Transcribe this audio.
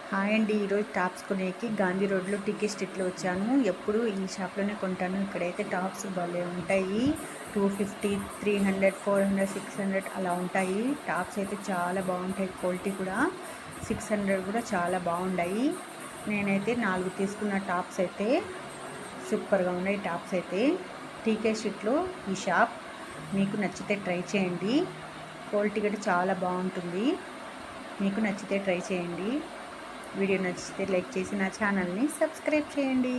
Hi అండి. ఈరోజు tops కొనేకి గాంధీ రోడ్లో టీకే స్ట్రీట్లో వచ్చాను. ఎప్పుడు ఈ షాప్లోనే కొంటాను. ఇక్కడైతే టాప్స్ భలే ఉంటాయి. 250, 300, 400, 600 అలా ఉంటాయి. టాప్స్ అయితే చాలా బాగుంటాయి. క్వాలిటీ కూడా 600 కూడా చాలా బాగున్నాయి. నేనైతే 4 తీసుకున్న టాప్స్ అయితే సూపర్గా ఉన్నాయి. టాప్స్ అయితే టీకే స్ట్రీట్లో ఈ షాప్ మీకు నచ్చితే ట్రై చేయండి. క్వాలిటీ కూడా చాలా బాగుంటుంది. మీకు నచ్చితే ట్రై చేయండి. వీడియో నచ్చితే లైక్ చేసి నా ఛానల్ని సబ్స్క్రైబ్ చేయండి.